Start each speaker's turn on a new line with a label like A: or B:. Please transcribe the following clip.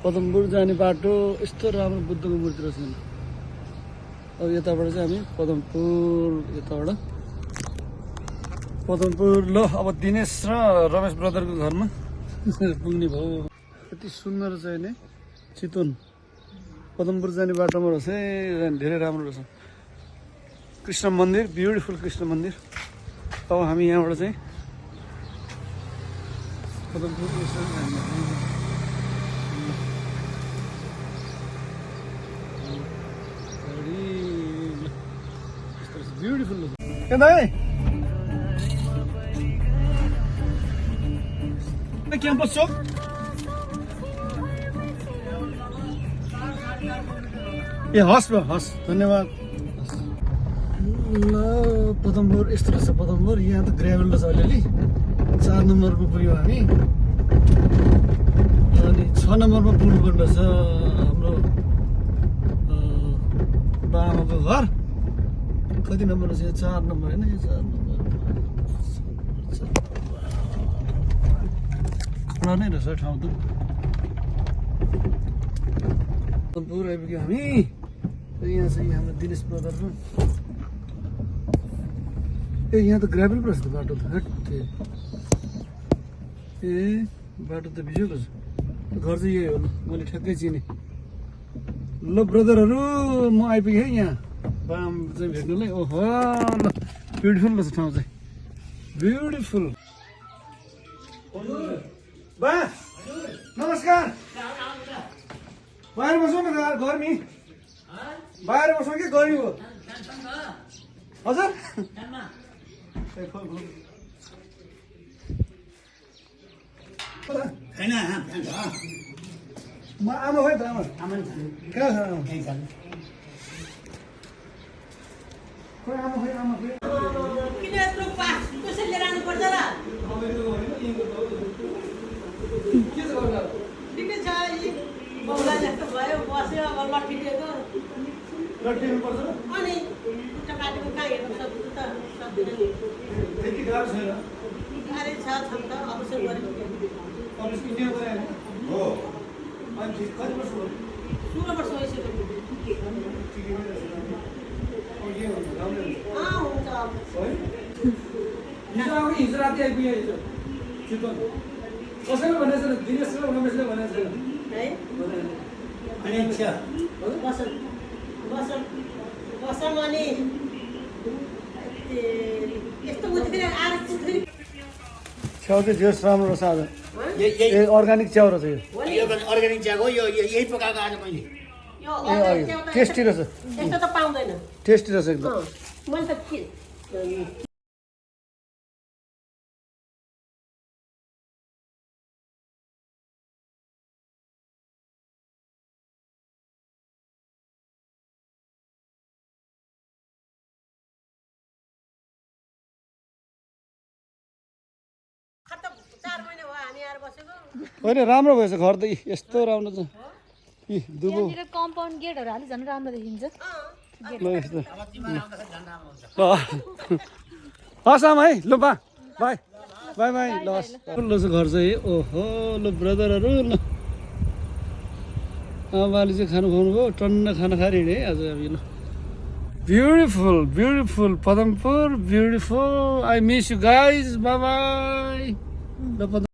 A: पदमपुर जाने बाटो यस्तो राम्रो बुद्धको मूर्ति रहेछ नि। अब यताबाट चाहिँ हामी पदमपुर यताबाट पदमपुर ल अब दिनेश र रमेश ब्रदरको घरमा पुग्ने भयो। यति सुन्दर चाहिँ नि चितवन पदमपुर जाने बाटोमा रहेछ धेरै राम्रो रहेछ। कृष्ण मन्दिर ब्युटिफुल कृष्ण मन्दिर। अब हामी यहाँबाट चाहिँ पदमपुर ब्युटिफुल के दाइ क्याम्पस चौक ए हस् ल हस् धन्यवाद। ल पदमपुर यस्तो रहेछ पदमपुर। यहाँ त ग्राभल रहेछ अलिअलि। 4 नम्बरमा पुग्यौँ हामी अनि 6 नम्बरमा पुग्नुपर्ने रहेछ हाम्रो बाबाको घर। कति नम्बर रहेछ? 4 नम्बर होइन यो 4 नम्बर पुरा नै रहेछ ठाउँ त। पदमपुर आइपुग्यो हामी। यहाँ चाहिँ हाम्रो दिनेश ब्रदर ए यहाँ त ग्राभल पो रहेछ त बाटो त। ए बाटो त भिजेको छ। घर चाहिँ यही हो ल मैले ठ्याक्कै चिने। ल ब्रदरहरू म आइपुगेँ है यहाँ बाम चाहिँ भेट्नुलाई। ओहो ल ब्युटिफुल रहेछ ठाउँ चाहिँ ब्युटिफुल। बा नमस्कार। बाहिर बसौँ न गर्मी। बाहिर बसौँ कि गर्मी हो हजुर? म आमा खोइ त आमा कहाँ छ आमा? खोइ आमा खोइ आमा खोइ
B: किन यत्रो पास कसैले लानु पर्छ र?
A: के छ गर्दा?
B: ठिकै छ यी बौला जस्तो भयो बस्यो अब लट्ठिएको
A: लट्टिनु पर्छ र?
B: अनि खुट्टा काटेको कहाँ हेर्नु सक्छु त सक्दिनँ।
A: त्यति गाह्रो छैन।
B: गाह्रै छ छन् त अवश्य गरेको
A: कलेज इन्डिया गरे हो अनि कति वर्ष भयो?
B: 16 वर्ष भइसक्यो।
A: ठिकै नै रहेछ। अब के हुन्छ राम्रै हुन्छ
B: हुन्छ अब
A: है। हिजो आएको हिजो राति आइपुग्यो हिजो चितवन। कसैले भनेको छैन दिनेश र रमेशले भनेको छैन
B: है
A: अनि इच्छा
B: बसन बसन बसन अनि यस्तो बुझ्दैन आरक्षित
A: च्याउ चाहिँ जेस राम्रो रहेछ आज। ए अर्ग्यानिक च्याउ रहेछ यो।
C: अर्ग्यानिक चियाको यो यही पकाएको आज मैले।
B: यो
A: टेस्टी रहेछ।
B: यस्तो त पाउँदैन।
A: टेस्टी रहेछ एकदम।
B: मैले त के खत्तम 4 महिना भयो हामी आएर बसेको।
A: होइन राम्रो भएछ घर त यस्तो राम्रो छ। इ दुबो
D: यहाँनिर कम्पाउन्ड गेटहरू हाले झन् राम्रो देखिन्छ।
A: ल यस्तो ल हस् आमा है ल बा बाई बाई बाई ल हस्। ठुलो छ घर चाहिँ। ओहो ल ब्रदरहरू ल आमाले चाहिँ खानु खुवाउनु भयो। टन्न खाना खाएर हिँडेँ है आज हामी। ल beautiful beautiful Padampur beautiful. I miss you guys by by. ल